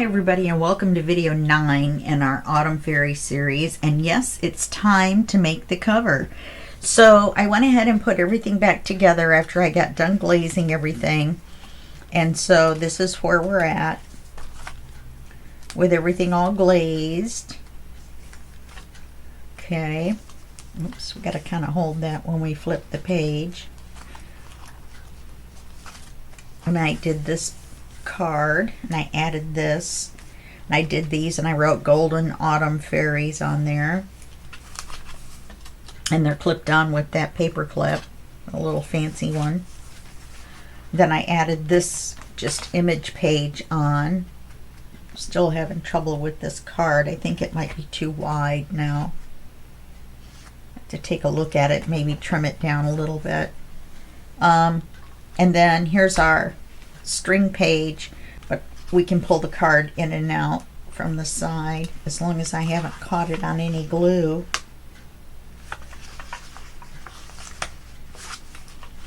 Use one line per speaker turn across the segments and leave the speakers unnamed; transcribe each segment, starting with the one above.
Hi everybody, and welcome to video 9 in our Autumn Fairy series. And yes, it's time to make the cover. So I went ahead and put everything back together after I got done glazing everything. And so this is where we're at with everything all glazed. Okay. Oops, we got to kind of hold that when we flip the page. And I did this card, and I added this, and I did these, and I wrote Golden Autumn Fairies on there, and they're clipped on with that paper clip, a little fancy one. Then I added this just image page on. Still having trouble with this card. I think it might be too wide now. Have to take a look at it, maybe trim it down a little bit. And then here's our string page, but we can pull the card in and out from the side as long as I haven't caught it on any glue.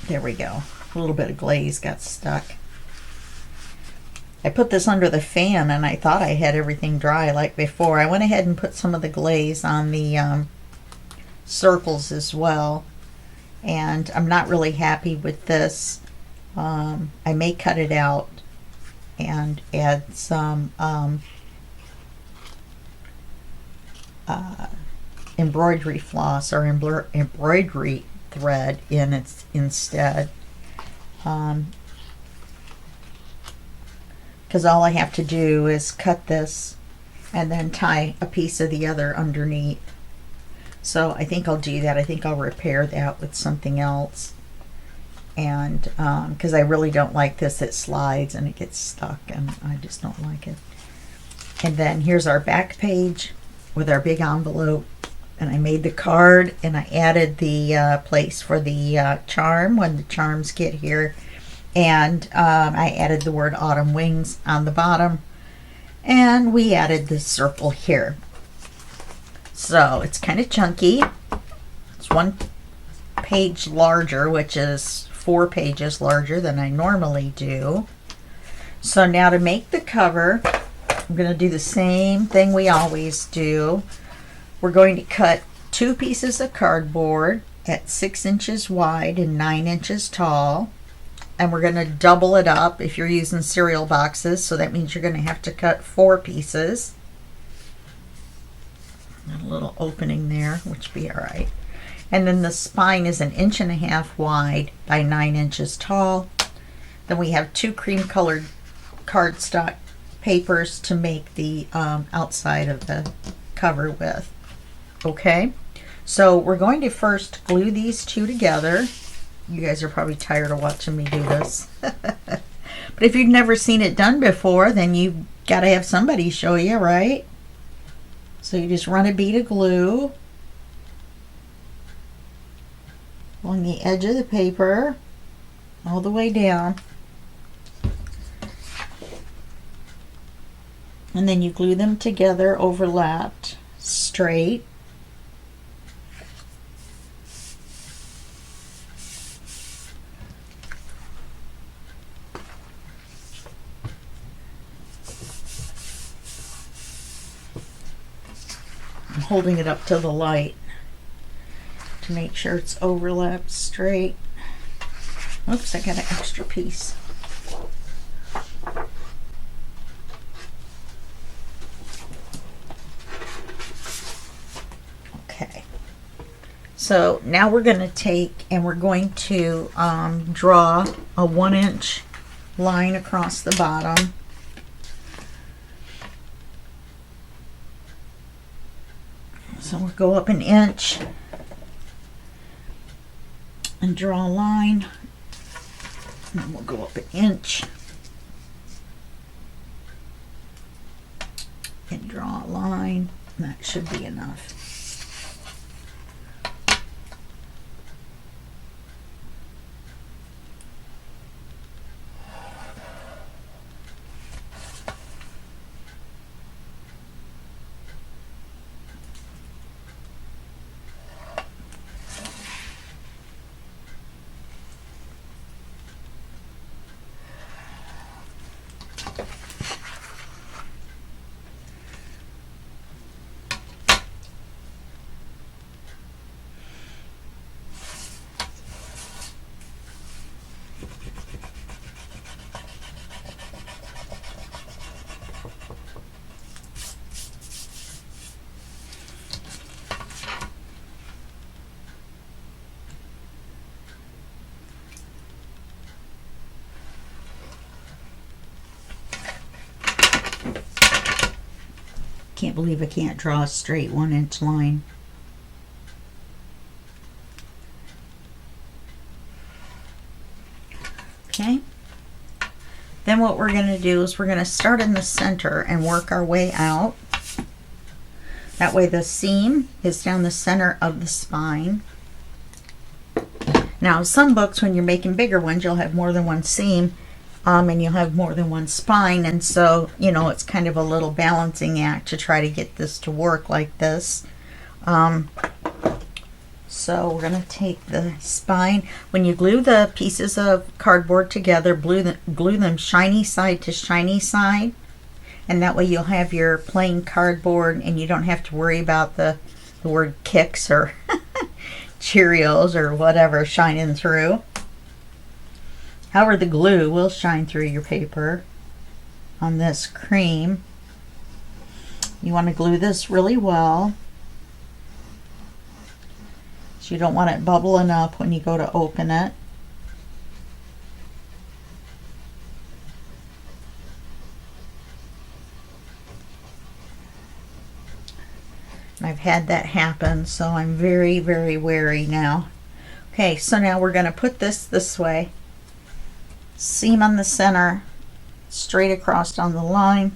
There we go. A little bit of glaze got stuck. I put this under the fan and I thought I had everything dry like before. I went ahead and put some of the glaze on the circles as well, and I'm not really happy with this. I may cut it out and add some embroidery floss or embroidery thread in it instead, because all I have to do is cut this and then tie a piece of the other underneath. So I think I'll do that. I think I'll repair that with something else. And because I really don't like this, it slides and it gets stuck, and I just don't like it. And then here's our back page with our big envelope, and I made the card, and I added the place for the charm when the charms get here, and I added the word Autumn Wings on the bottom, and we added this circle here. So it's kind of chunky. It's one page larger, which is 4 pages larger than I normally do. So now to make the cover, I'm going to do the same thing we always do. We're going to cut 2 pieces of cardboard at 6 inches wide and 9 inches tall, and we're going to double it up if you're using cereal boxes, so that means you're going to have to cut 4 pieces. A little opening there, which will be all right. And then the spine is 1.5 inches wide by 9 inches tall. Then we have 2 cream colored cardstock papers to make the outside of the cover with. Okay, so we're going to first glue these 2 together. You guys are probably tired of watching me do this. But if you've never seen it done before, then you've got to have somebody show you, right? So you just run a bead of glue along the edge of the paper all the way down, and then you glue them together overlapped straight. I'm holding it up to the light to make sure it's overlapped straight. Oops, I got an extra piece. Okay, so now we're going to take and we're going to draw a 1-inch line across the bottom. So we'll go up 1 inch and draw a line, and then we'll go up 1 inch and draw a line. That should be enough. Can't believe I can't draw a straight 1-inch line. Okay. Then what we're going to do is we're going to start in the center and work our way out. That way the seam is down the center of the spine. Now some books, when you're making bigger ones, you'll have more than one seam, and you'll have more than one spine, and so, you know, it's kind of a little balancing act to try to get this to work like this. So we're going to take the spine. When you glue the pieces of cardboard together, glue them shiny side to shiny side, and that way you'll have your plain cardboard and you don't have to worry about the word Kix or Cheerios or whatever shining through. However, the glue will shine through your paper on this cream. You want to glue this really well, so you don't want it bubbling up when you go to open it. And I've had that happen, so I'm very, very wary now. Okay, so now we're going to put this way. Seam on the center, straight across on the line.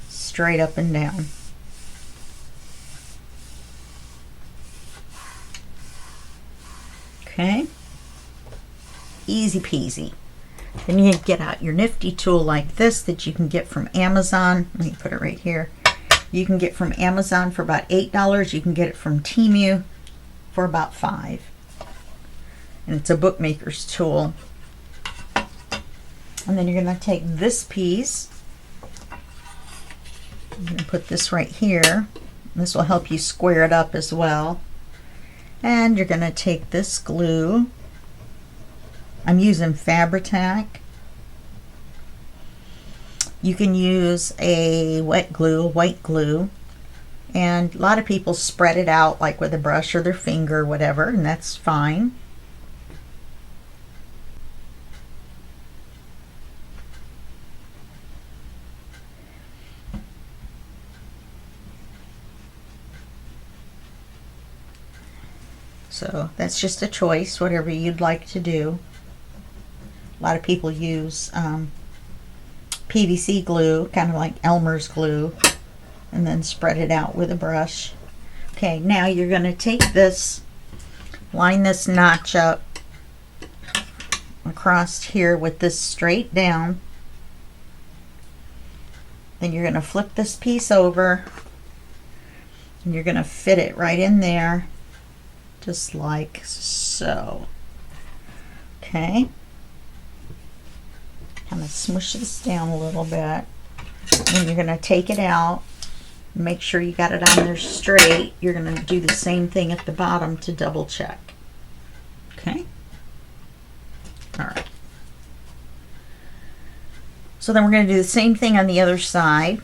Straight up and down. Okay, easy peasy. Then you get out your nifty tool like this that you can get from Amazon. Let me put it right here. You can get from Amazon for about $8. You can get it from Temu for about $5. And it's a bookmaker's tool. And then you're going to take this piece. I'm going to put this right here. This will help you square it up as well. And you're going to take this glue. I'm using Fabri-Tac. You can use a wet glue, white glue, and a lot of people spread it out like with a brush or their finger or whatever, and that's fine. So that's just a choice, whatever you'd like to do. A lot of people use PVC glue, kind of like Elmer's glue, and then spread it out with a brush. Okay, now you're going to take this, line this notch up across here with this straight down. Then you're going to flip this piece over, and you're going to fit it right in there, just like so. Okay. Kind of smush this down a little bit. And you're going to take it out. Make sure you got it on there straight. You're going to do the same thing at the bottom to double check. Okay? Alright. So then we're going to do the same thing on the other side.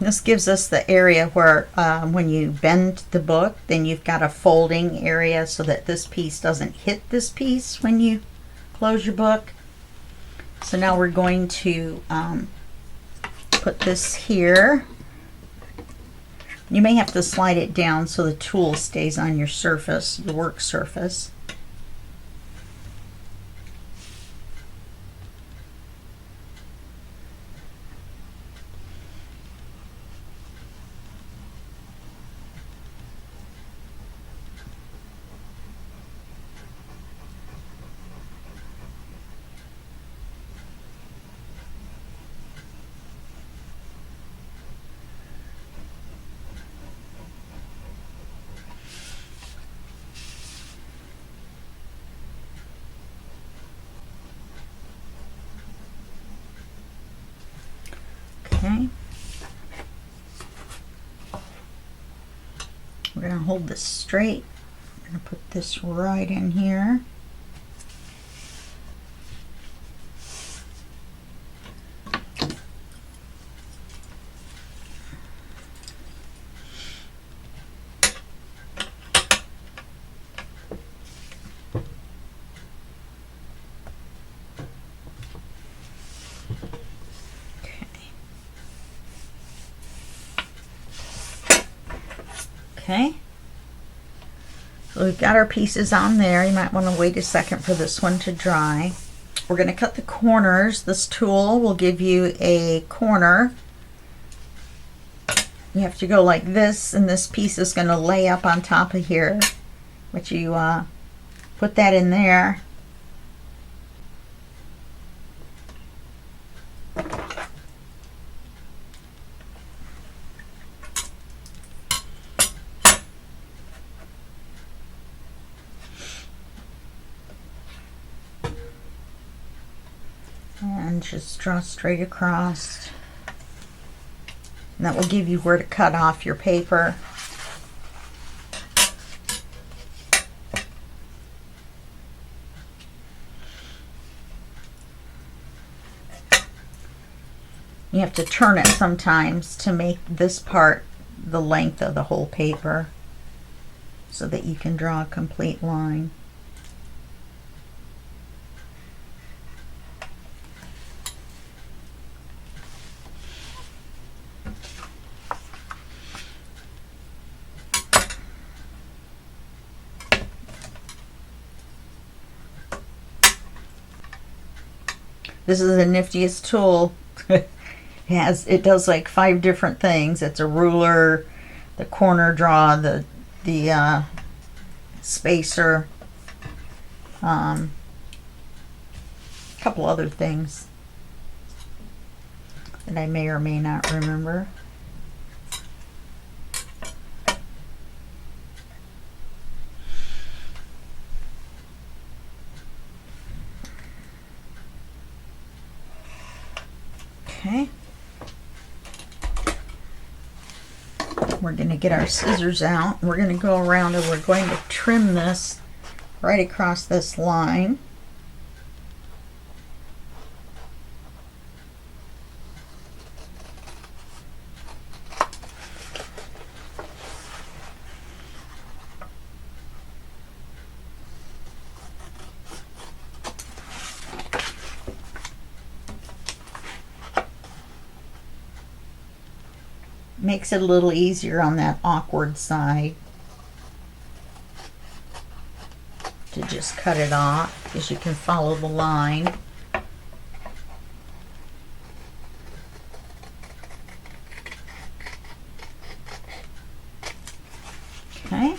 This gives us the area where when you bend the book, then you've got a folding area so that this piece doesn't hit this piece when you close your book. So now we're going to put this here. You may have to slide it down so the tool stays on your surface, the work surface. Okay. We're going to hold this straight. I'm going to put this right in here. Okay. So we've got our pieces on there. You might want to wait a second for this one to dry. We're going to cut the corners. This tool will give you a corner. You have to go like this, and this piece is going to lay up on top of here. But you put that in there. And just draw straight across. And that will give you where to cut off your paper. You have to turn it sometimes to make this part the length of the whole paper so that you can draw a complete line. This is the niftiest tool. It does like 5 different things. It's a ruler, the corner draw, the spacer, a couple other things that I may or may not remember. Okay. We're going to get our scissors out. We're going to go around and we're going to trim this right across this line. Makes it a little easier on that awkward side to just cut it off because you can follow the line. Okay.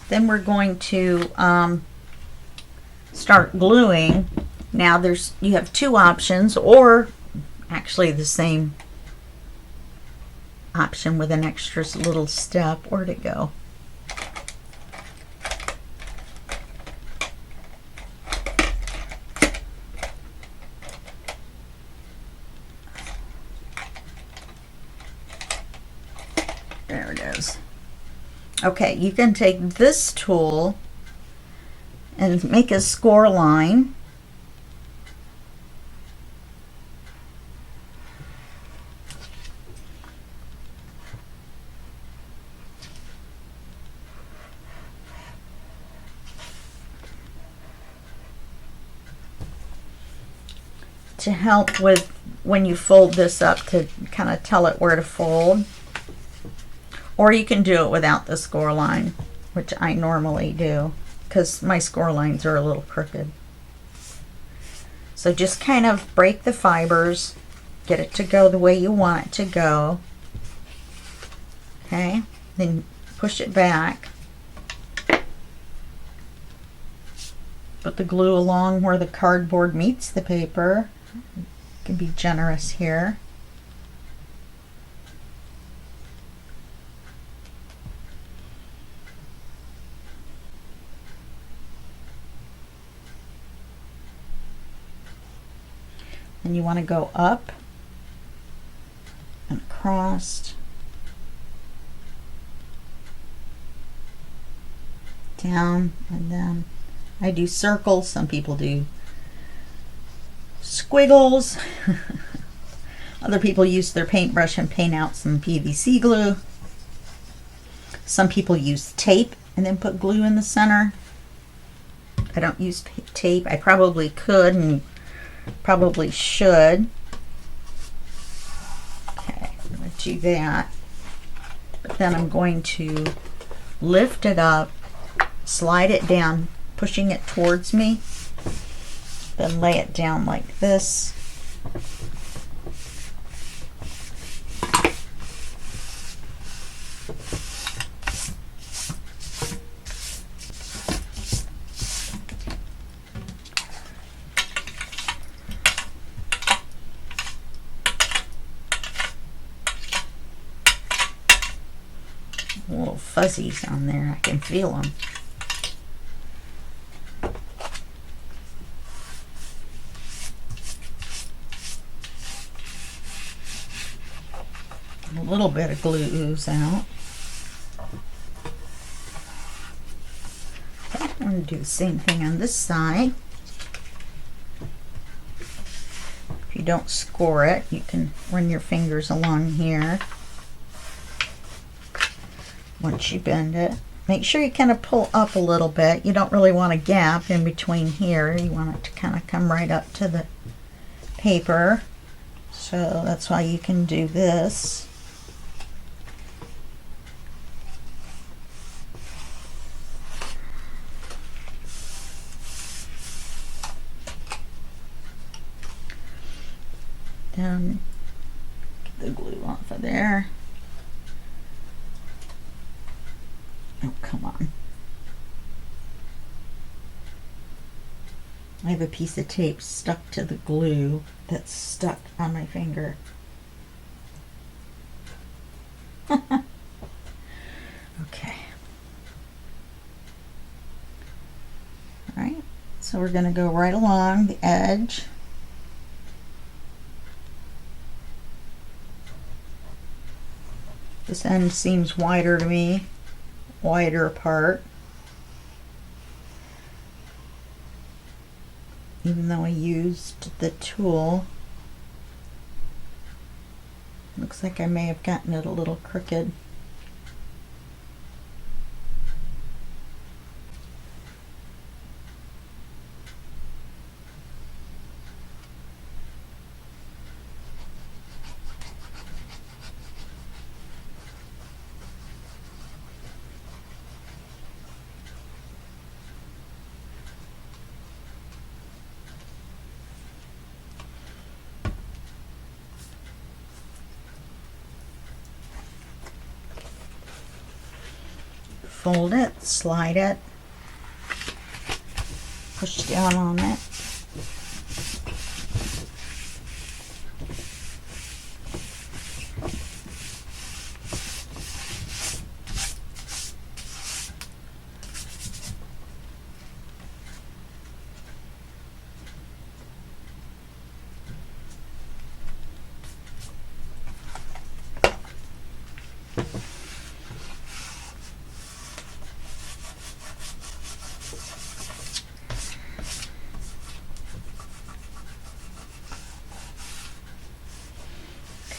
Then we're going to start gluing. Now you have 2 options, or actually the same option with an extra little step. Where'd it go? There it is. Okay, you can take this tool and make a score line. To help with when you fold this up, to kind of tell it where to fold. Or you can do it without the score line, which I normally do because my score lines are a little crooked. So just kind of break the fibers, get it to go the way you want it to go. Okay, then push it back. Put the glue along where the cardboard meets the paper. You can be generous here. And you want to go up and across, down, and then I do circles. Some people do squiggles. Other people use their paintbrush and paint out some PVC glue. Some people use tape and then put glue in the center. I don't use tape. I probably could and probably should. Okay. do that. But then I'm going to lift it up, slide it down, pushing it towards me, then lay it down like this. Little fuzzies on there, I can feel them. A little bit of glue ooze out. Okay, I'm going to do the same thing on this side. If you don't score it, you can run your fingers along here. Once you bend it, make sure you kind of pull up a little bit. You don't really want a gap in between here. You want it to kind of come right up to the paper. So that's why you can do this. Then get the glue off of there. Oh, come on. I have a piece of tape stuck to the glue that's stuck on my finger. Okay. Alright, so we're going to go right along the edge. This end seems wider to me. Wider apart, even though I used the tool. Looks like I may have gotten it a little crooked. Fold it, slide it, push down on it.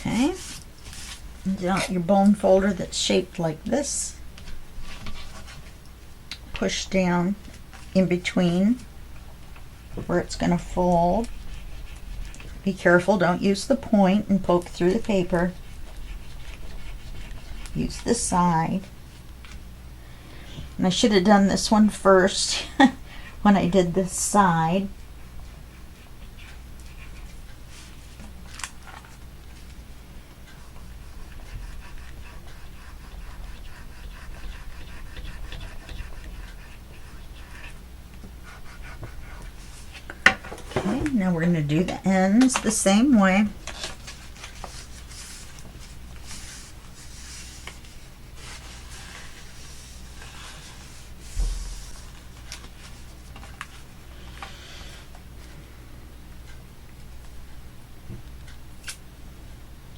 Okay, and out your bone folder that's shaped like this. Push down in between where it's going to fold. Be careful, don't use the point and poke through the paper. Use the side. And I should have done this one first when I did this side. Now we're going to do the ends the same way.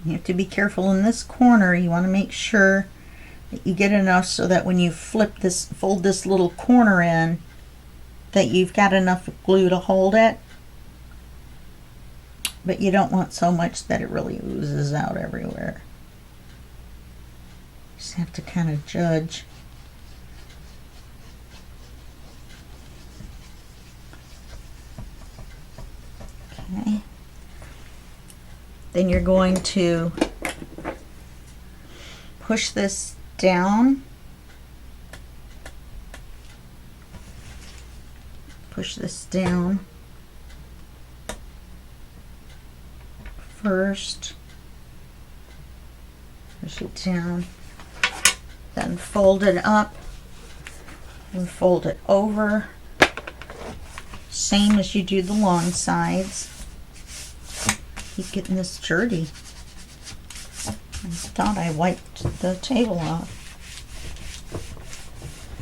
You have to be careful in this corner. You want to make sure that you get enough so that when you flip this, fold this little corner in, that you've got enough glue to hold it. But you don't want so much that it really oozes out everywhere. Just have to kind of judge. Okay. Then you're going to push this down. Push this down first. Push it down. Then fold it up and fold it over. Same as you do the long sides. Keep getting this dirty. I thought I wiped the table off.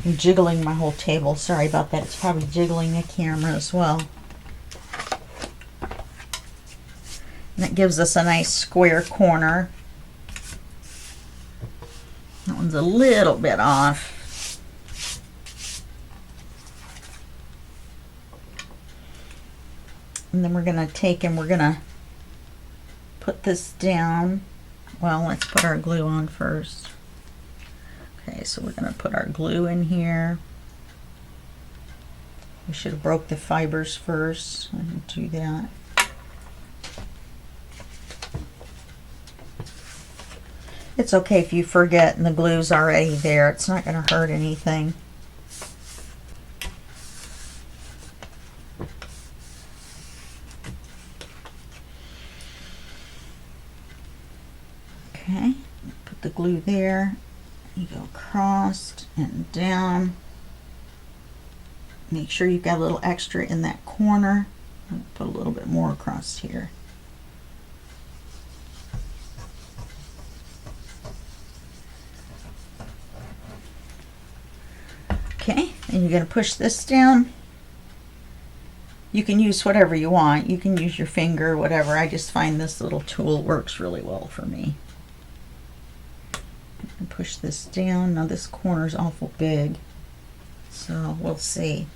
I'm jiggling my whole table. Sorry about that. It's probably jiggling the camera as well. And it gives us a nice square corner. That one's a little bit off. And then we're going to take and we're going to put this down. Well, let's put our glue on first. Okay, so we're going to put our glue in here. We should have broke the fibers first. I didn't do that. It's okay if you forget and the glue's already there. It's not going to hurt anything. Okay, put the glue there. You go across and down. Make sure you've got a little extra in that corner. I'll put a little bit more across here. Okay, and you're going to push this down. You can use whatever you want. You can use your finger, whatever. I just find this little tool works really well for me. And push this down. Now this corner is awful big, so we'll see.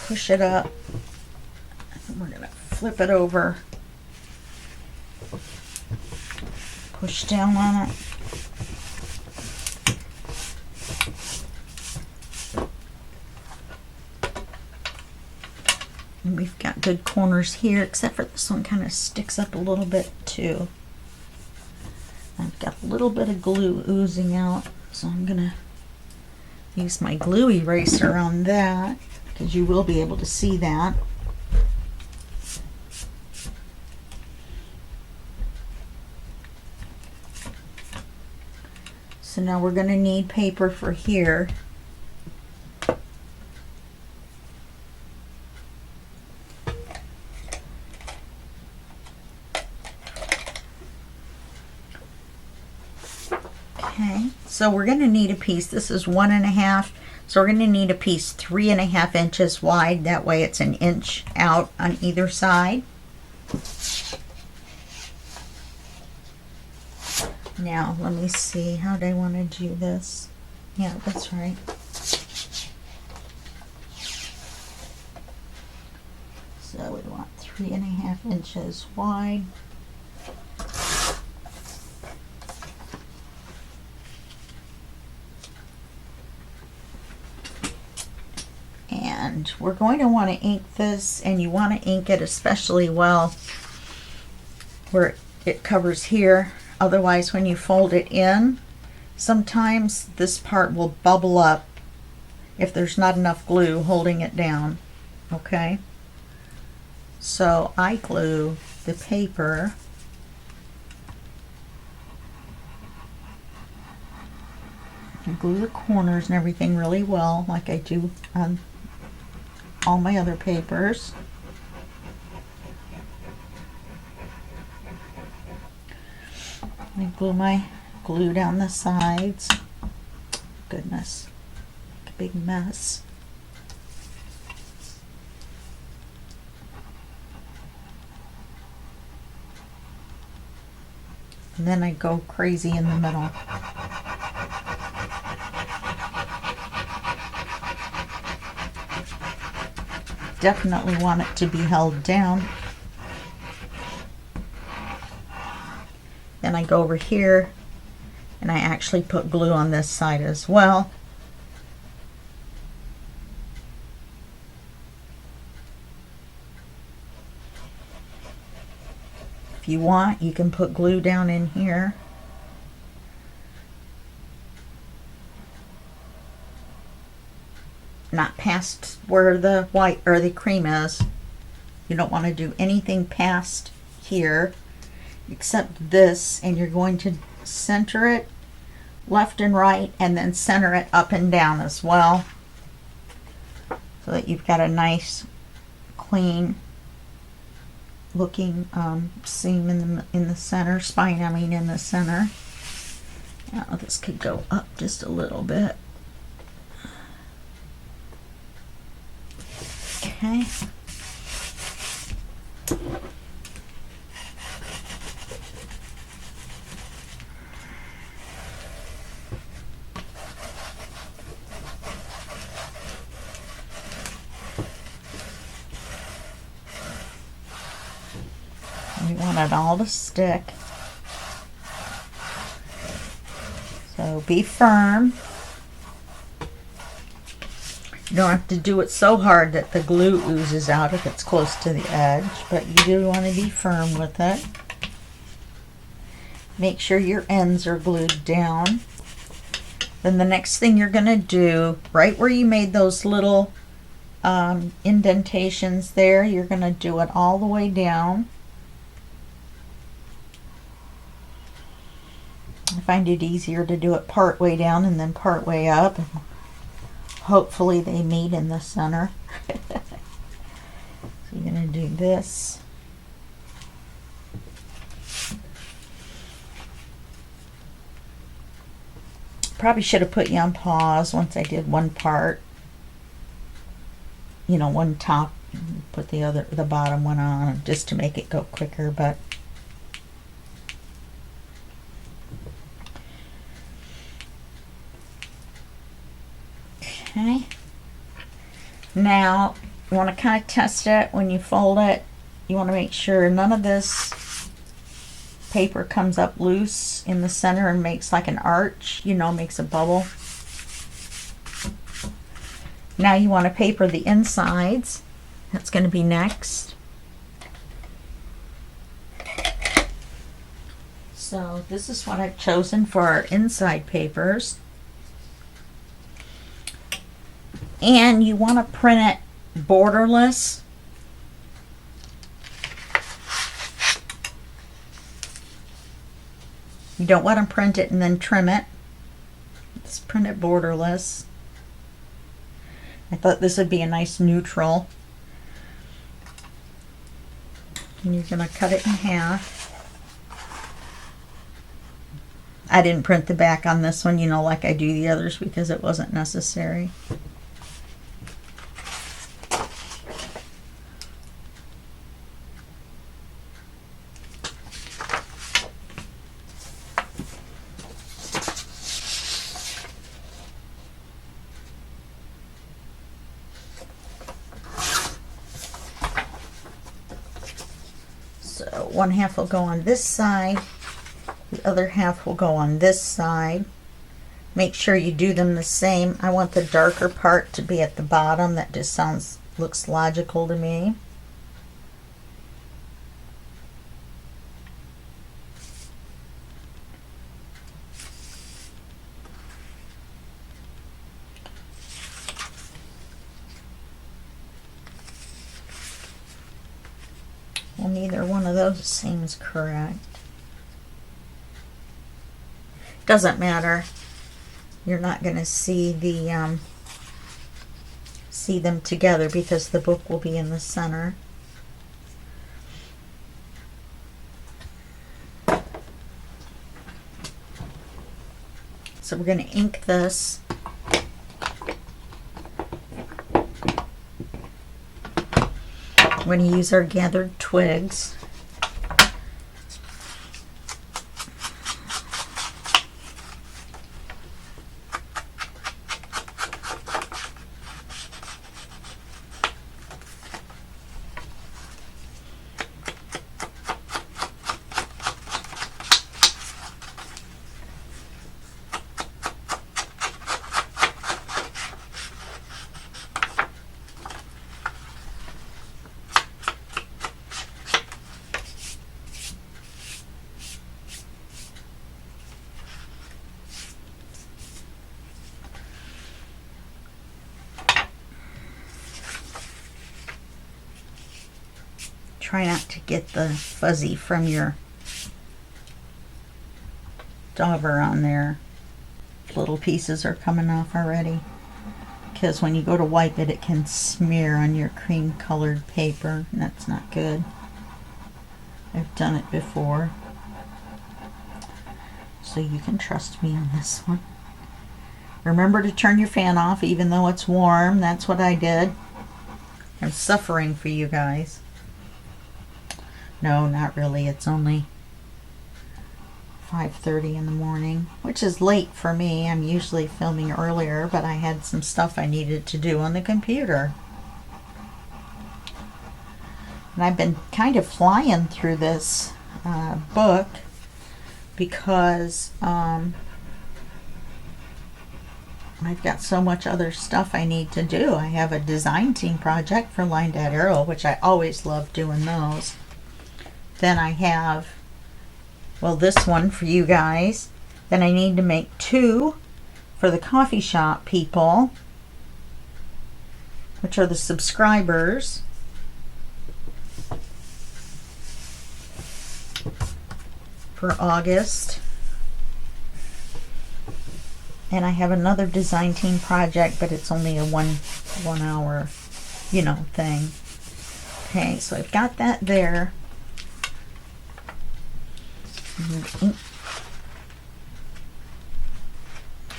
Push it up, and we're going to flip it over. Push down on it. And we've got good corners here, except for this one kind of sticks up a little bit too. I've got a little bit of glue oozing out, so I'm gonna use my glue eraser on that, because you will be able to see that. So now we're going to need paper for here. Okay, so we're going to need a piece. This is 1.5, so we're going to need a piece 3.5 inches wide. That way it's an inch out on either side. Now, let me see, how do I want to do this? Yeah, that's right. So we want 3.5 inches wide. And we're going to want to ink this, and you want to ink it especially well where it covers here. Otherwise, when you fold it in, sometimes this part will bubble up if there's not enough glue holding it down. Okay? So I glue the paper. I glue the corners and everything really well, like I do on all my other papers. I glue my glue down the sides. Goodness, a big mess. And then I go crazy in the middle. Definitely want it to be held down. Then I go over here and I actually put glue on this side as well. If you want, you can put glue down in here. Not past where the white or the cream is. You don't want to do anything past here except this, and you're going to center it left and right, and then center it up and down as well, so that you've got a nice clean looking seam in the center, spine, I mean, in the center. Now this could go up just a little bit. Okay. We want it all to stick. So be firm. You don't have to do it so hard that the glue oozes out if it's close to the edge, but you do want to be firm with it. Make sure your ends are glued down. Then the next thing you're going to do, right where you made those little indentations there, you're going to do it all the way down. I find it easier to do it part way down and then part way up. Hopefully they meet in the center. So you're going to do this. Probably should have put you on pause once I did one part. You know, one top, put the bottom one on just to make it go quicker, but okay. Now you want to kind of test it when you fold it. You want to make sure none of this paper comes up loose in the center and makes like an arch, you know, makes a bubble. Now you want to paper the insides. That's going to be next. So this is what I've chosen for our inside papers. And you want to print it borderless. You don't want to print it and then trim it. Just print it borderless. I thought this would be a nice neutral. And you're going to cut it in half. I didn't print the back on this one, you know, like I do the others, because it wasn't necessary. So one half will go on this side, the other half will go on this side. Make sure you do them the same. I want the darker part to be at the bottom. That just looks logical to me. Well, neither one of those seems correct. Doesn't matter. You're not going to see the see them together because the book will be in the center. So we're going to ink this. We're going to use our gathered twigs. Try not to get the fuzzy from your dauber on there. Little pieces are coming off already, because when you go to wipe it, it can smear on your cream colored paper, and that's not good. I've done it before, so you can trust me on this one. Remember to turn your fan off even though it's warm. That's what I did. I'm suffering for you guys. No, not really. It's only 5:30 in the morning, which is late for me. I'm usually filming earlier, but I had some stuff I needed to do on the computer. And I've been kind of flying through this book because I've got so much other stuff I need to do. I have a design team project for Line Dad Arrow, which I always love doing those. Then I have, well, this one for you guys. Then I need to make 2 for the coffee shop people, which are the subscribers. For August. And I have another design team project, but it's only a one hour, thing. Okay, so I've got that there.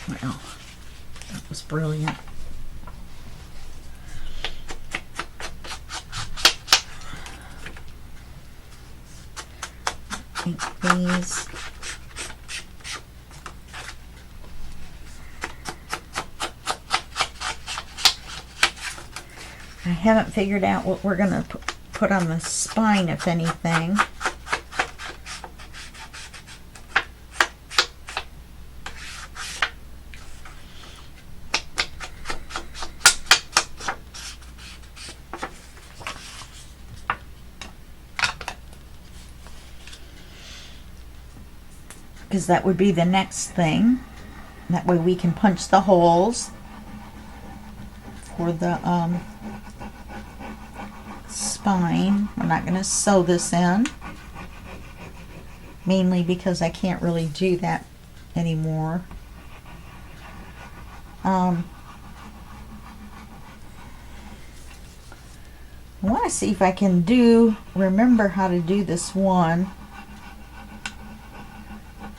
Well, that was brilliant. Ink these. I haven't figured out what we're going to put on the spine, if anything. Because that would be the next thing. That way we can punch the holes for the spine. I'm not going to sew this in, mainly because I can't really do that anymore. I want to see if I can remember how to do this one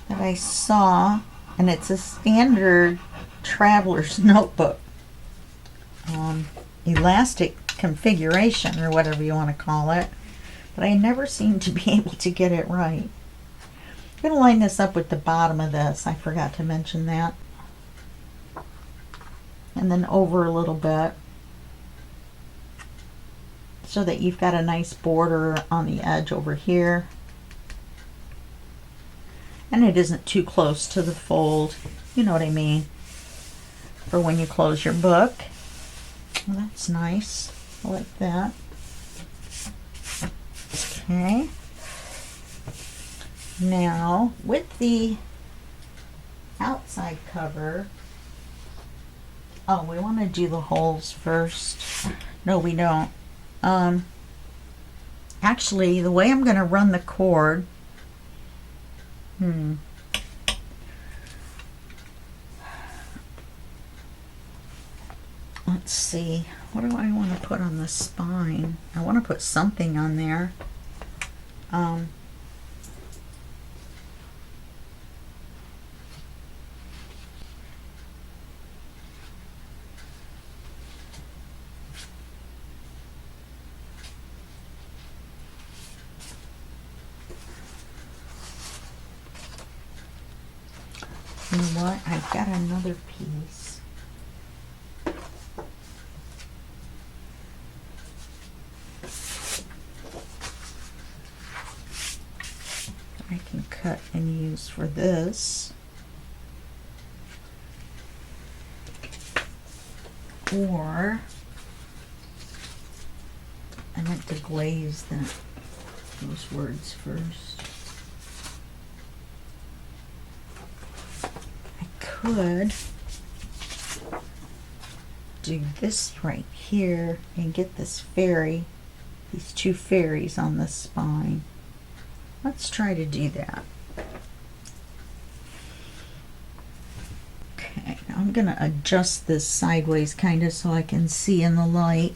that I saw, and it's a standard traveler's notebook. Elastic configuration, or whatever you want to call it, but I never seem to be able to get it right. I'm going to line this up with the bottom of this. I forgot to mention that. And then over a little bit, so that you've got a nice border on the edge over here, and it isn't too close to the fold. You know what I mean, for when you close your book. Well, that's nice. I like that. Okay. Now, with the outside cover, we want to do the holes first. No, we don't. Actually, the way I'm going to run the cord, let's see, what do I want to put on the spine? I want to put something on there. You know what? I've got another piece. I can cut and use for this. Or I meant to glaze those words first. I could do this right here and get this fairy these two fairies on the spine. Let's try to do that. Okay, now I'm going to adjust this sideways kind of so I can see in the light.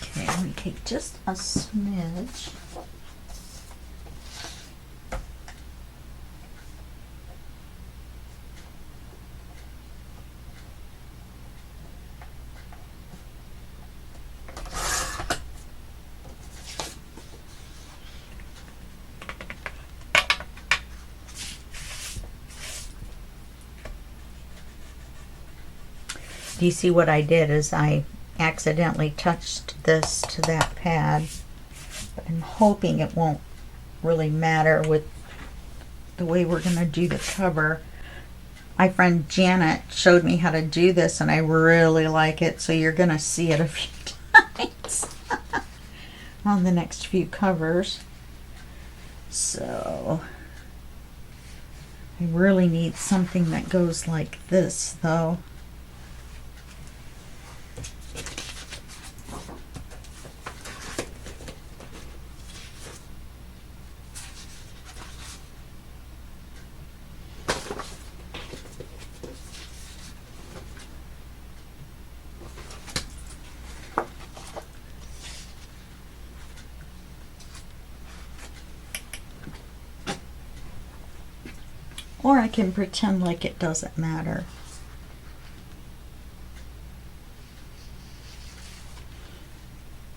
Okay, let me take just a smidge. Do you see what I did is I accidentally touched this to that pad. I'm hoping it won't really matter with the way we're going to do the cover. My friend Janet showed me how to do this and I really like it, so you're going to see it a few times on the next few covers. So I really need something that goes like this though. Or I can pretend like it doesn't matter.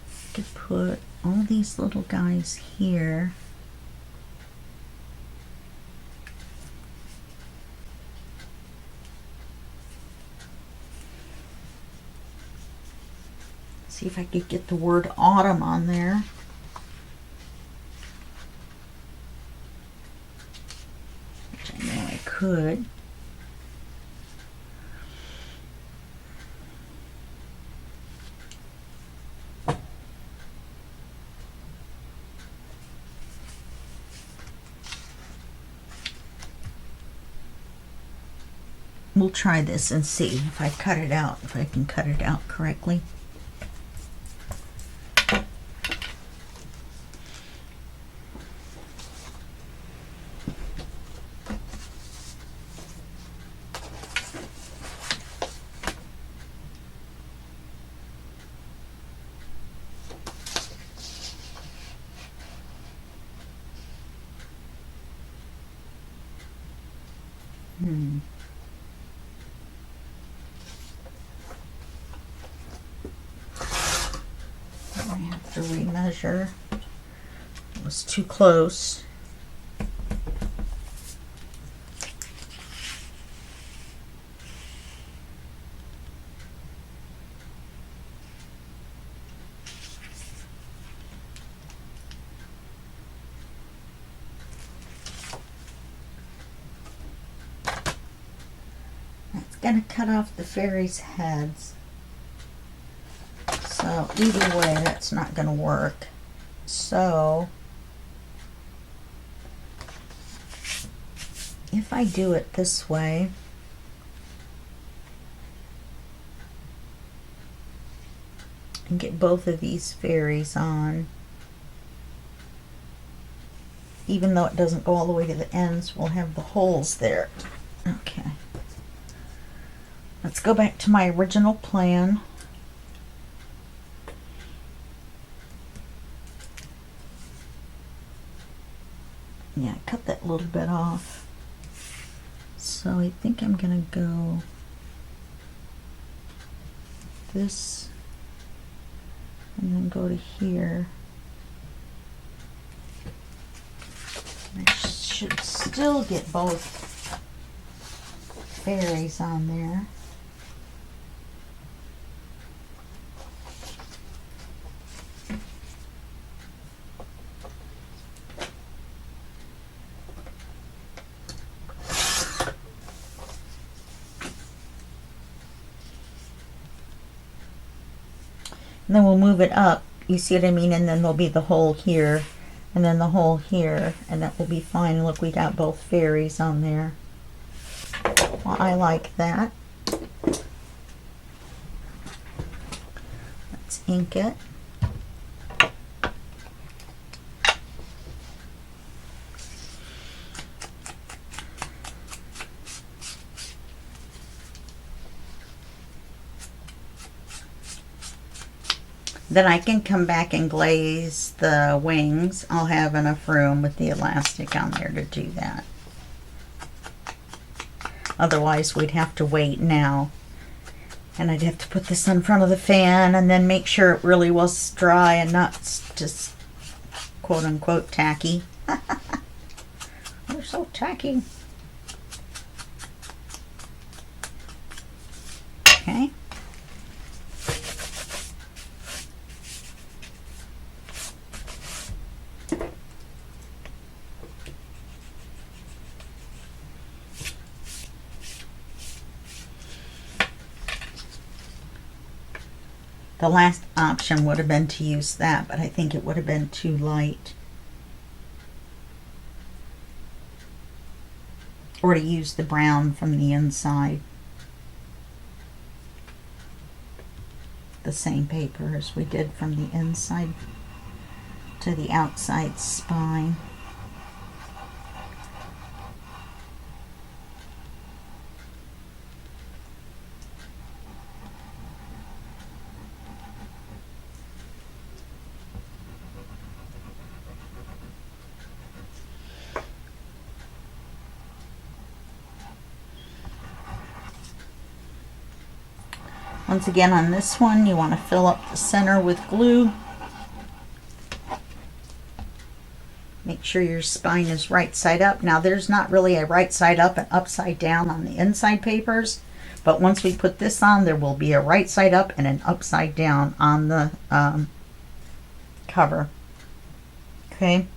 I could put all these little guys here. See if I could get the word autumn on there. Could. We'll try this and see if I cut it out, if I can cut it out correctly. I have to remeasure. It was too close. Gonna cut off the fairies' heads. So either way, that's not gonna work. So if I do it this way, and get both of these fairies on, even though it doesn't go all the way to the ends, we'll have the holes there. Okay. Let's go back to my original plan. Yeah, cut that little bit off. So I think I'm gonna go this and then go to here. I should still get both fairies on there. And then we'll move it up. You see what I mean? And then there'll be the hole here, and then the hole here, and that will be fine. Look, we got both fairies on there. Well, I like that. Let's ink it. Then I can come back and glaze the wings. I'll have enough room with the elastic on there to do that. Otherwise, we'd have to wait now. And I'd have to put this in front of the fan and then make sure it really was dry and not just quote unquote tacky. They're so tacky. Okay. The last option would have been to use that, but I think it would have been too light. Or to use the brown from the inside. The same paper as we did from the inside to the outside spine. Once again, on this one, you want to fill up the center with glue. Make sure your spine is right side up. Now, there's not really a right side up and upside down on the inside papers, but once we put this on, there will be a right side up and an upside down on the cover. Okay.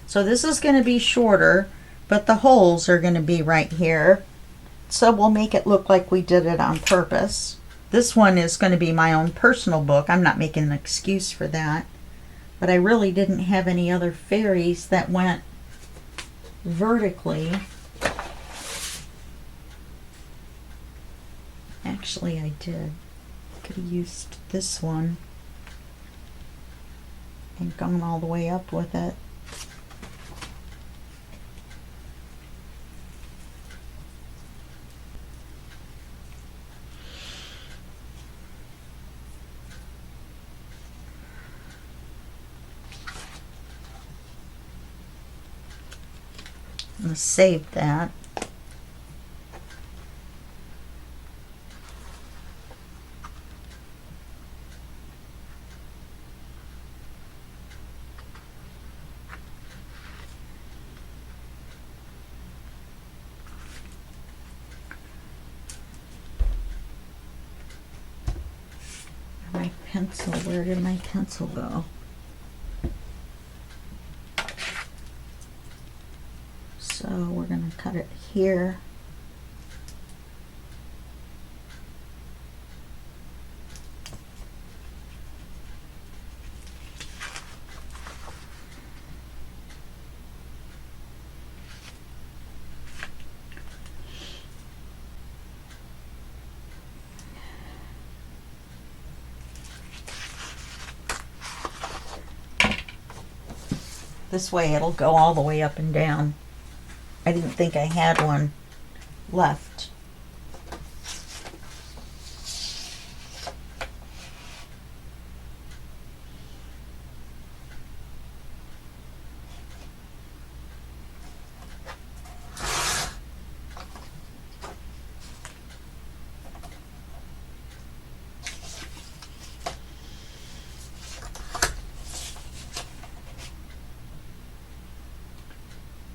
So this is going to be shorter, but the holes are going to be right here. So we'll make it look like we did it on purpose. This one is going to be my own personal book. I'm not making an excuse for that. But I really didn't have any other fairies that went vertically. Actually, I did. Could have used this one and gone all the way up with it. I'm going to save that. My pencil, where did my pencil go? So we're going to cut it here. This way it'll go all the way up and down. I didn't think I had one left.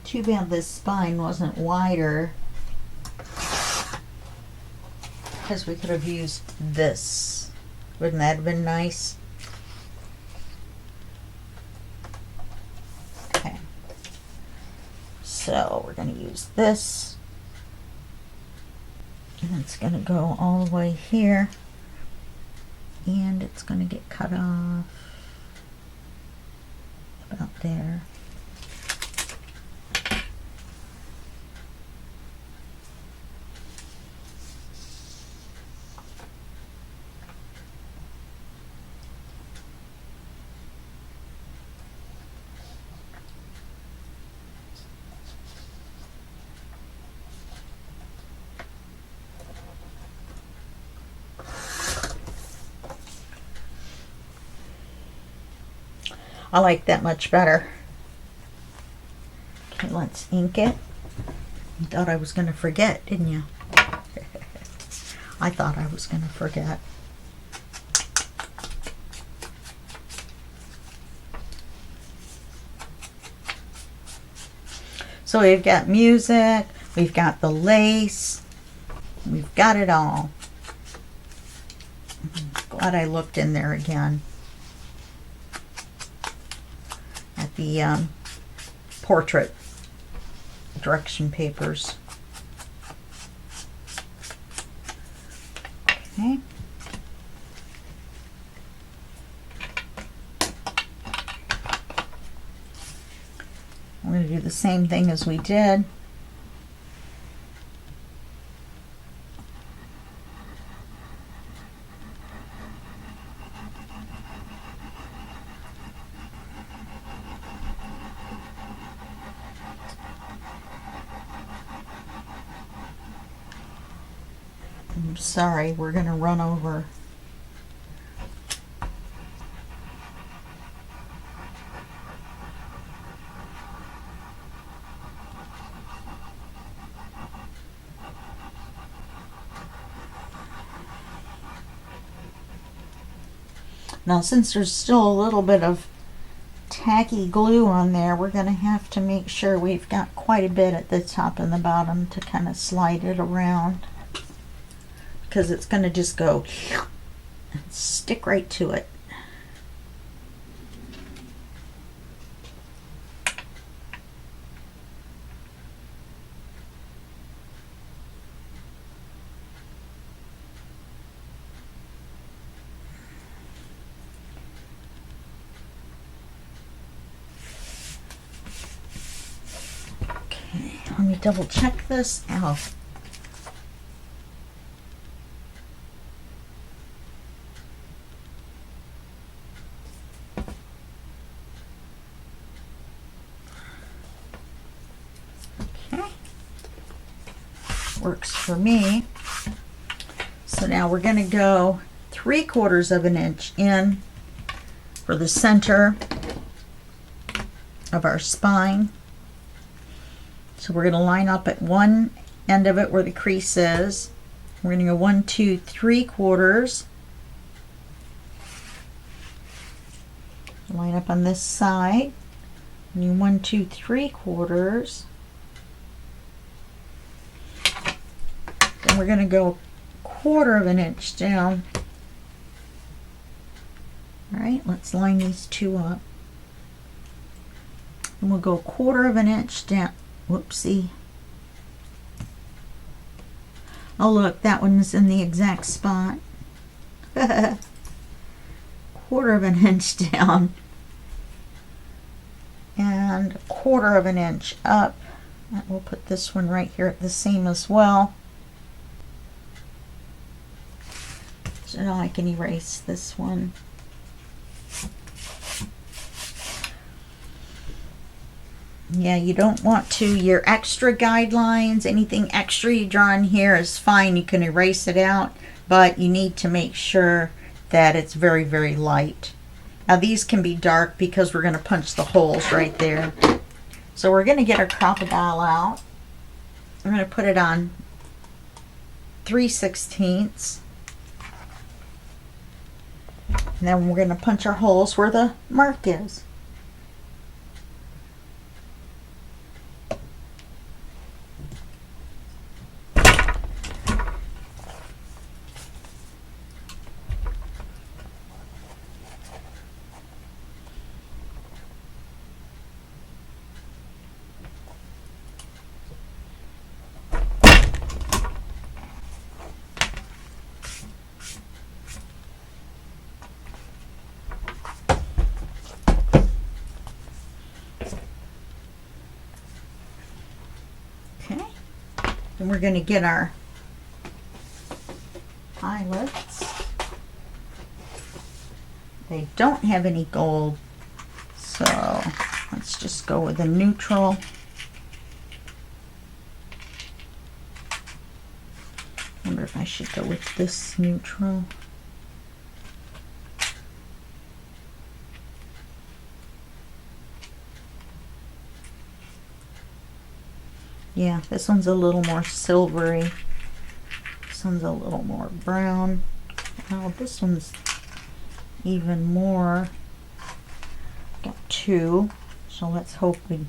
Too bad this spine wasn't wider, because we could have used this. Wouldn't that have been nice? So we're going to use this, and it's going to go all the way here, and it's going to get cut off about there. I like that much better. Okay, let's ink it. You thought I was going to forget, didn't you? I thought I was going to forget. So we've got music, we've got the lace, we've got it all. Glad I looked in there again at the portrait direction papers. Okay. I'm going to do the same thing as we did. I'm sorry, we're going to run over. Now, since there's still a little bit of tacky glue on there, we're going to have to make sure we've got quite a bit at the top and the bottom to kind of slide it around, because it's going to just go and stick right to it. Okay, let me double check this out. Works for me. So now we're going to go 3/4 of an inch in for the center of our spine. So we're going to line up at one end of it where the crease is. We're going to go 1, 2, 3/4. Line up on this side. And 1, 2, 3/4. Then we're going to go 1/4 of an inch down. All right, let's line these two up. And we'll go 1/4 of an inch down. Whoopsie. Oh, look, that one's in the exact spot. 1/4 of an inch down. And 1/4 of an inch up. And we'll put this one right here at the seam as well. So now I can erase this one. Yeah, you don't want to. Your extra guidelines, anything extra you draw in here is fine. You can erase it out, but you need to make sure that it's very, very light. Now these can be dark because we're going to punch the holes right there. So we're going to get our crocodile out. I'm going to put it on 3/16. And then we're going to punch our holes where the mark is. And we're going to get our eyelets. They don't have any gold, so let's just go with a neutral. Wonder if I should go with this neutral. Yeah, this one's a little more silvery. This one's a little more brown. Oh, this one's even more. Got two, so let's hope we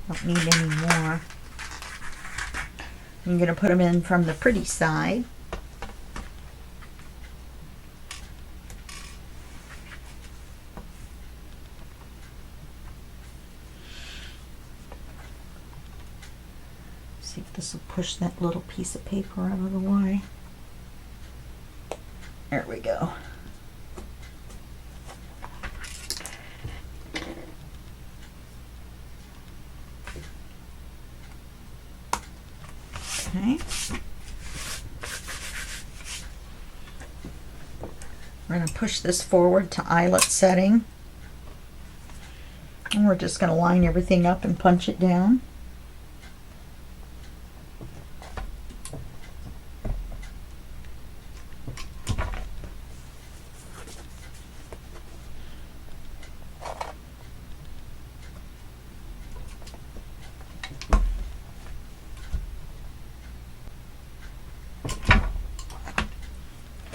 don't need any more. I'm going to put them in from the pretty side. See if this will push that little piece of paper out of the way. There we go. Okay. We're going to push this forward to eyelet setting. And we're just going to line everything up and punch it down.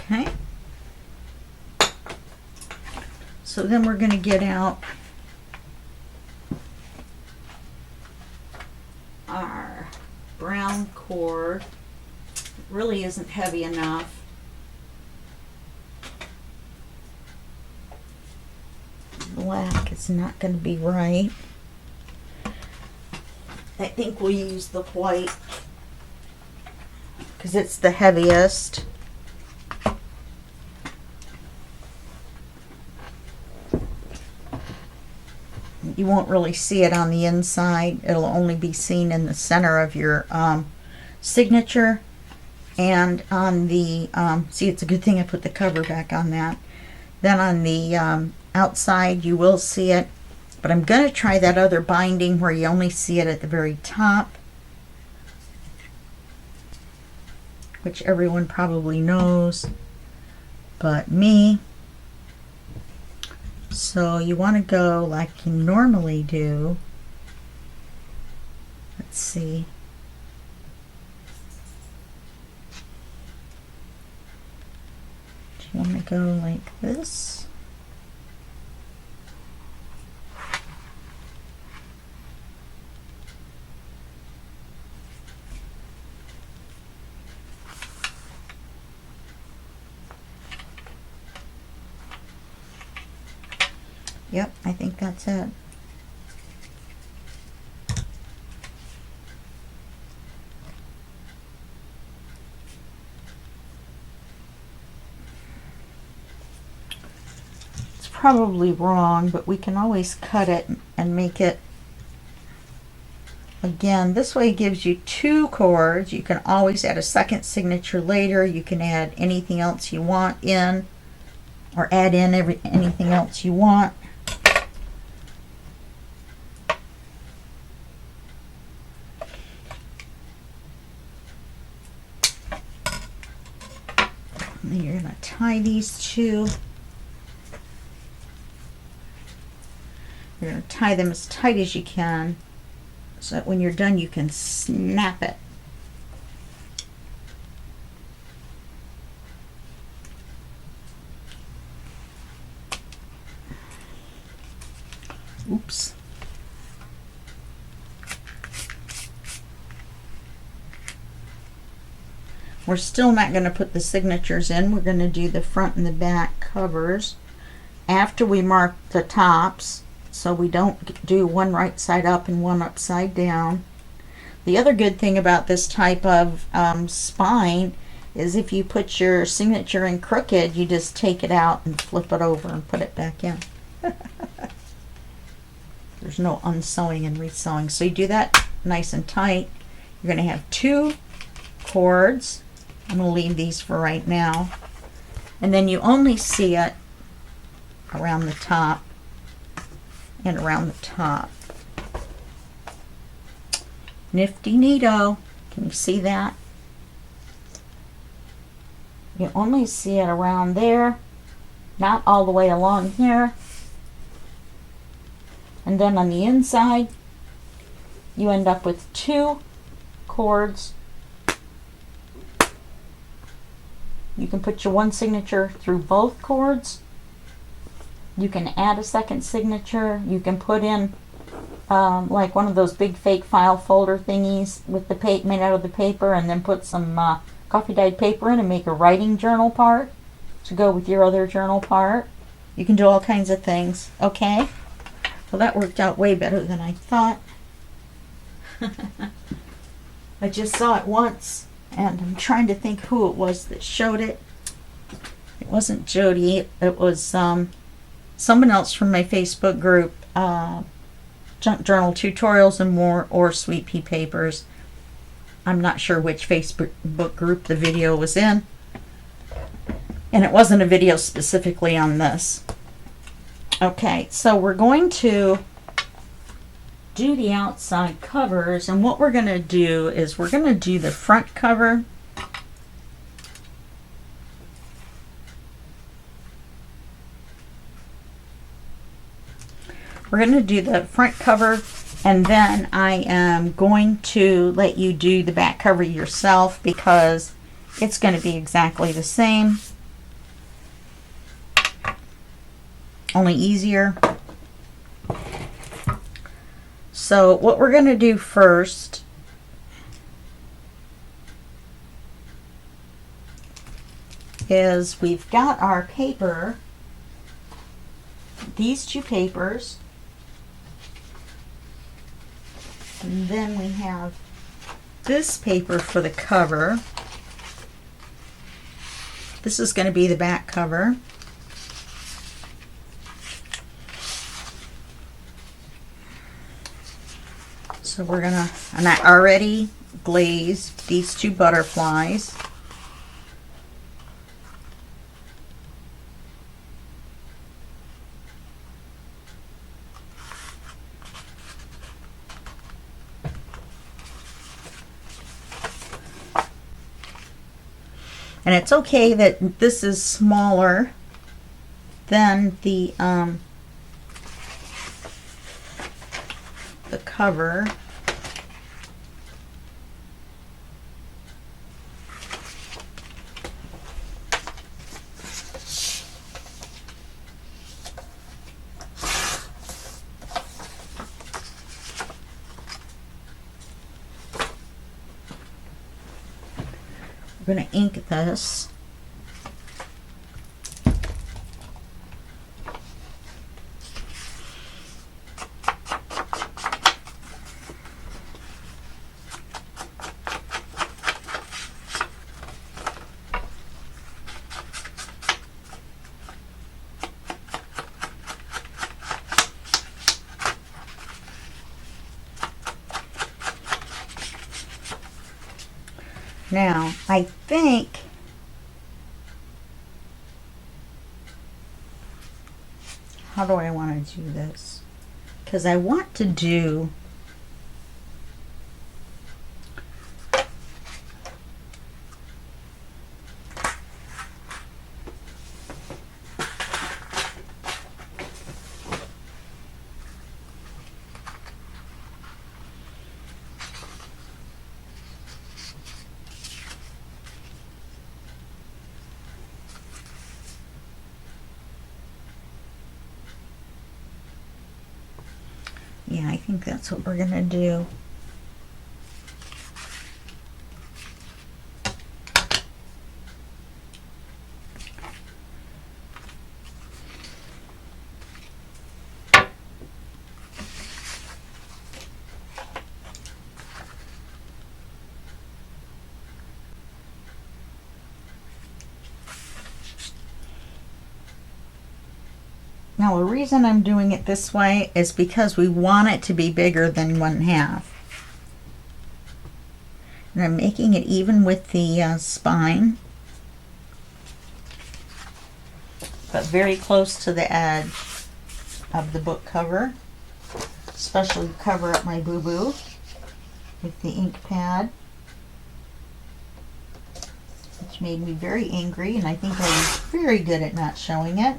Okay. So then we're going to get out our brown cord. It really isn't heavy enough. Black is not going to be right. I think we'll use the white because it's the heaviest. You won't really see it on the inside. It'll only be seen in the center of your signature. And on the, see, it's a good thing I put the cover back on that. Then on the outside, you will see it. But I'm going to try that other binding where you only see it at the very top, which everyone probably knows but me. So you want to go like you normally do. Let's see. Do you want to go like this? Yep, I think that's it. It's probably wrong, but we can always cut it and make it. Again, this way gives you two cords. You can always add a second signature later. You can add anything else you want in, or add in anything else you want. And then you're going to tie these two. You're going to tie them as tight as you can so that when you're done you can snap it. Oops. We're still not going to put the signatures in. We're going to do the front and the back covers after we mark the tops, so we don't do one right side up and one upside down. The other good thing about this type of spine is if you put your signature in crooked, you just take it out and flip it over and put it back in. There's no unsewing and resewing. So you do that nice and tight. You're going to have 2 cords. I'm going to leave these for right now. And then you only see it around the top and around the top. Nifty neato. Can you see that? You only see it around there, not all the way along here. And then on the inside, you end up with 2 cords. You can put your one signature through both cords. You can add a second signature. You can put in like one of those big fake file folder thingies with the made out of the paper, and then put some coffee dyed paper in and make a writing journal part to go with your other journal part. You can do all kinds of things. Okay, well, that worked out way better than I thought. I just saw it once and I'm trying to think who it was that showed it. It wasn't Jody, it was someone else from my Facebook group, Junk Journal Tutorials and More, or Sweet Pea Papers. I'm not sure which Facebook group the video was in, and it wasn't a video specifically on this. Okay, so we're going to do the outside covers, and what we're going to do is we're going to do the front cover. We're going to do the front cover, and then I am going to let you do the back cover yourself because it's going to be exactly the same, only easier. So what we're going to do first is we've got our paper, these 2 papers, and then we have this paper for the cover. This is going to be the back cover. So we're gonna, and I already glazed these 2 butterflies. And it's okay that this is smaller than the cover. We're going to ink this. Now, I think how do I want to do this? Because I want to do yeah, I think that's what we're gonna do. Now, the reason I'm doing it this way is because we want it to be bigger than 1/2. And I'm making it even with the spine, but very close to the edge of the book cover, especially cover up my boo-boo with the ink pad, which made me very angry, and I think I was very good at not showing it.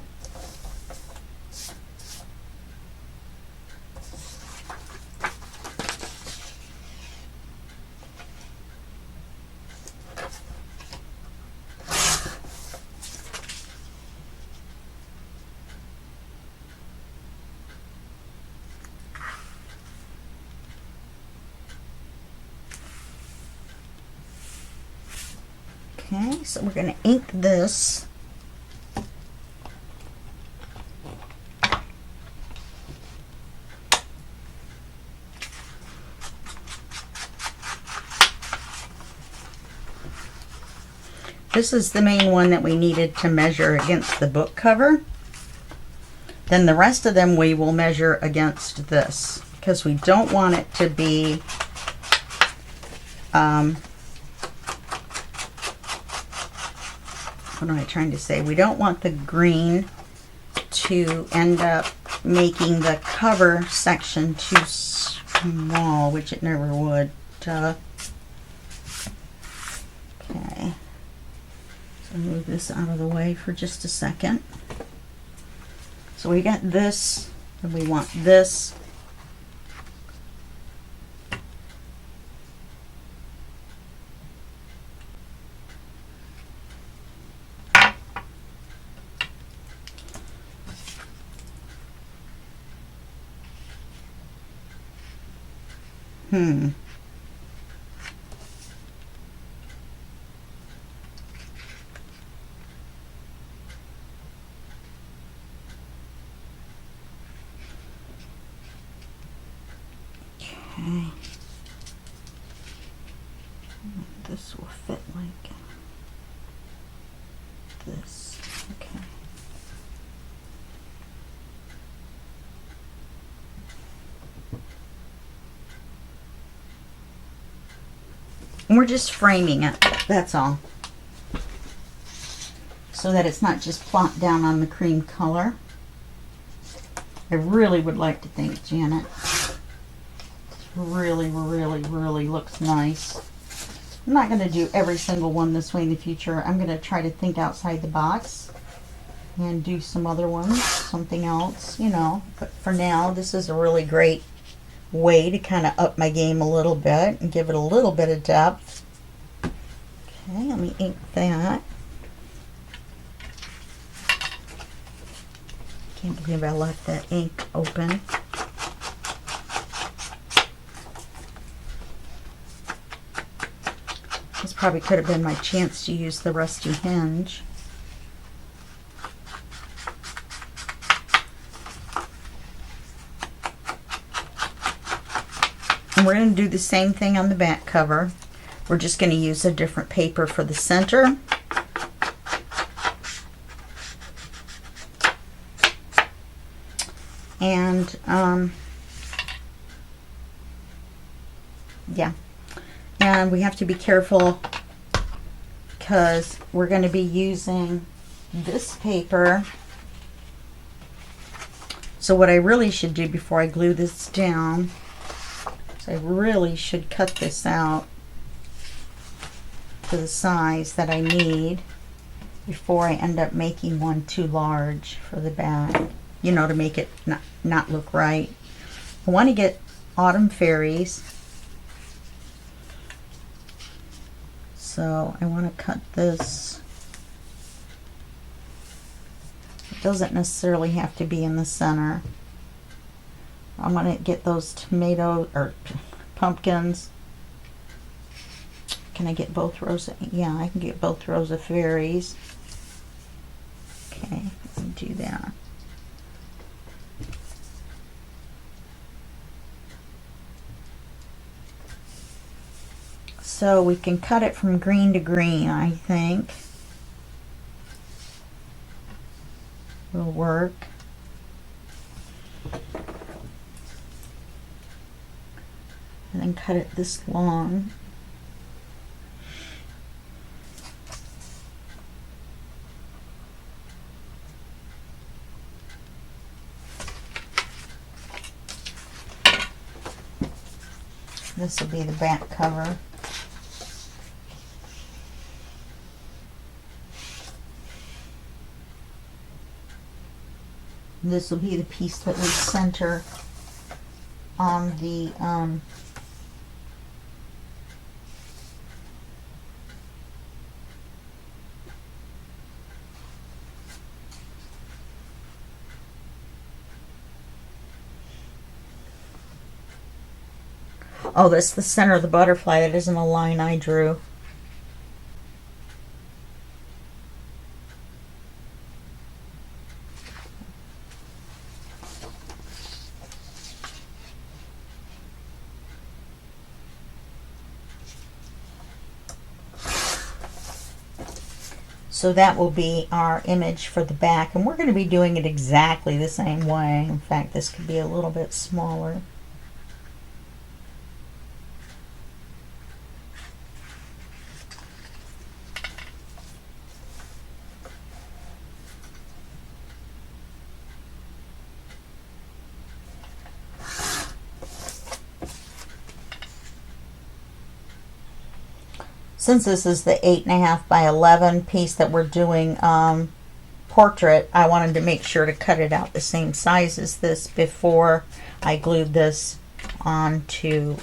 Okay, so we're going to ink this. This is the main one that we needed to measure against the book cover. Then the rest of them we will measure against this, because we don't want it to be what am I trying to say? We don't want the green to end up making the cover section too small, which it never would. Okay. So move this out of the way for just a second. So we got this, and we want this. Okay. This will fit like this. Okay. And we're just framing it, that's all. So that it's not just plopped down on the cream color. I really would like to thank Janet. Really looks nice. I'm not going to do every single one this way in the future. I'm going to try to think outside the box and do some other ones, something else, you know. But for now, this is a really great way to kind of up my game a little bit and give it a little bit of depth. Okay, let me ink that. Can't believe I left that ink open. This probably could have been my chance to use the rusty hinge. And we're going to do the same thing on the back cover. We're just going to use a different paper for the center. And yeah. And we have to be careful because we're going to be using this paper. So what I really should do before I glue this down is I really should cut this out to the size that I need before I end up making one too large for the back, you know, to make it not look right. I want to get Autumn Fairies. So I want to cut this. It doesn't necessarily have to be in the center. I want to get those tomato or pumpkins. Can I get both rows? Yeah, I can get both rows of fairies. Okay, let me do that. So we can cut it from green to green, I think. Will work. And then cut it this long. This will be the back cover. This will be the piece that we center on the oh, that's the center of the butterfly. That isn't a line I drew. So that will be our image for the back, and we're going to be doing it exactly the same way. In fact, this could be a little bit smaller. Since this is the 8.5 by 11 piece that we're doing portrait, I wanted to make sure to cut it out the same size as this before I glued this onto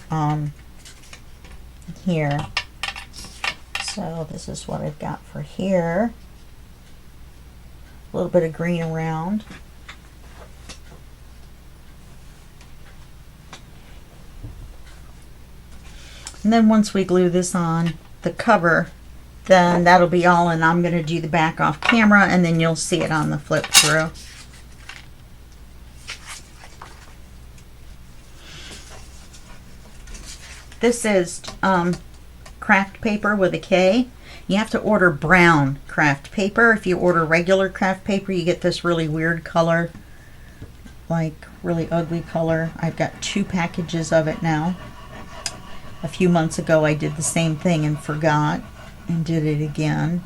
here. So this is what I've got for here. A little bit of green around. And then once we glue this on the cover, then that'll be all, and I'm going to do the back off camera, and then you'll see it on the flip through. This is craft paper with a K. You have to order brown craft paper. If you order regular craft paper, you get this really weird color, like really ugly color. I've got 2 packages of it now. A few months ago I did the same thing and forgot and did it again.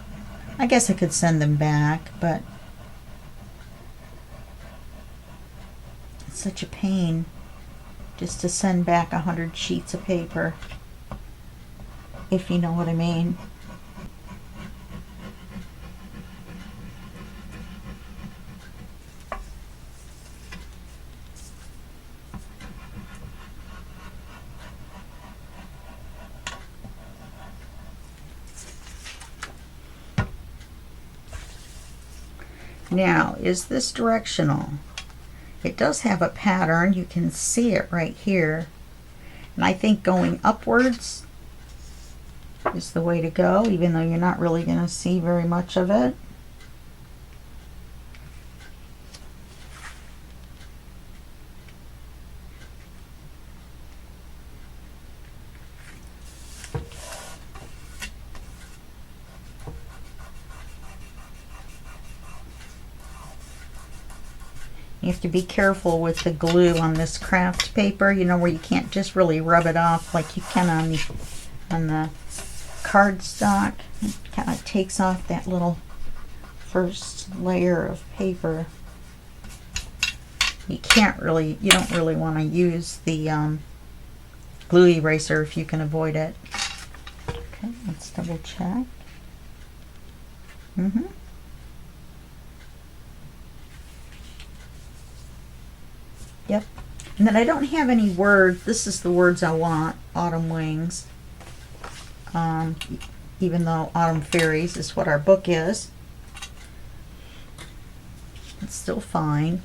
I guess I could send them back, but it's such a pain just to send back 100 sheets of paper, if you know what I mean. Now, is this directional? It does have a pattern. You can see it right here. And I think going upwards is the way to go, even though you're not really going to see very much of it. You have to be careful with the glue on this craft paper, you know, where you can't just really rub it off like you can on the cardstock. It kind of takes off that little first layer of paper. You don't really want to use the glue eraser if you can avoid it. Okay, let's double check. Yep. And then I don't have any words. This is the words I want. Autumn Wings. Even though Autumn Fairies is what our book is. It's still fine.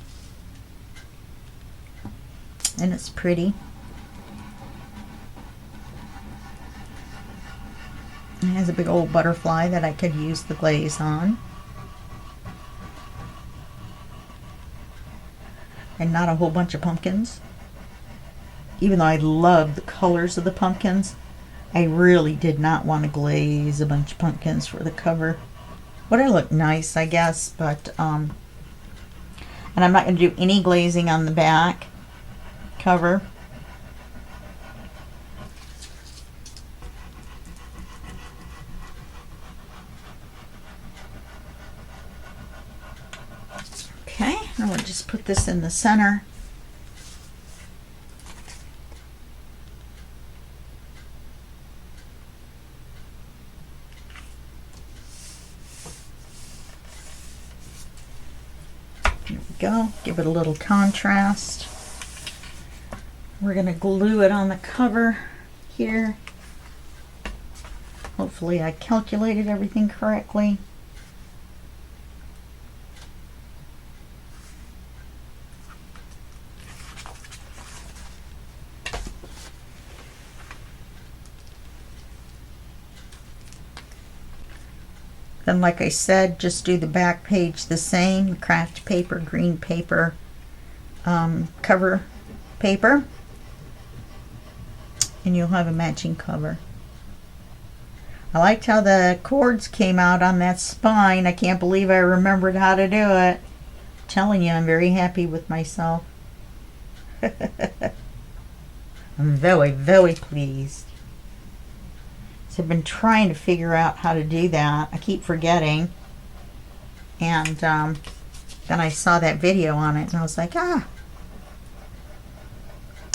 And it's pretty. It has a big old butterfly that I could use the glaze on. And not a whole bunch of pumpkins. Even though I love the colors of the pumpkins, I really did not want to glaze a bunch of pumpkins for the cover. Would have looked nice, I guess, but and I'm not going to do any glazing on the back cover. Okay, and we'll just put this in the center. go. Give it a little contrast. We're going to glue it on the cover here. Hopefully I calculated everything correctly. Then, like I said, just do the back page the same. Craft paper, green paper, cover paper. And you'll have a matching cover. I liked how the cords came out on that spine. I can't believe I remembered how to do it. I'm telling you, I'm very happy with myself. I'm very, very pleased. So I've been trying to figure out how to do that. I keep forgetting. And then I saw that video on it and I was like, I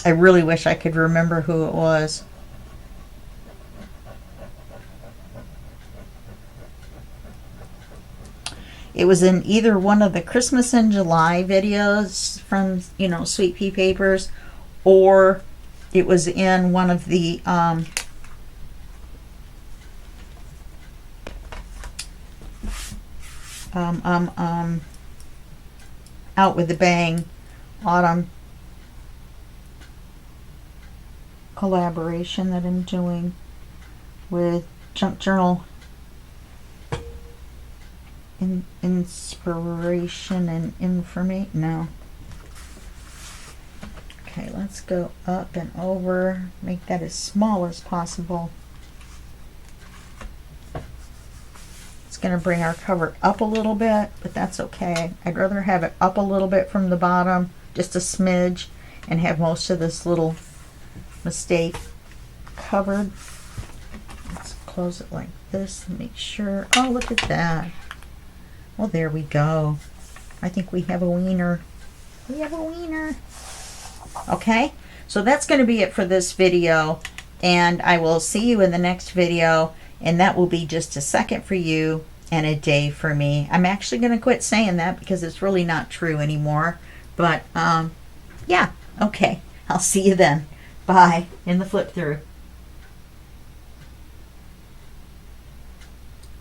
really wish I could remember who it was. It was in either one of the Christmas in July videos from, Sweet Pea Papers, or it was in one of the Out with the Bang autumn collaboration that I'm doing with Junk Journal Inspiration and Information. No. Okay, let's go up and over. Make that as small as possible. It's going to bring our cover up a little bit, but that's okay. I'd rather have it up a little bit from the bottom, just a smidge, and have most of this little mistake covered. Let's close it like this and make sure. Oh, look at that. Well, there we go. I think we have a wiener. We have a wiener. Okay, so that's going to be it for this video, and I will see you in the next video, and that will be just a second for you and a day for me. I'm actually going to quit saying that because it's really not true anymore, but yeah, okay. I'll see you then. Bye in the flip through.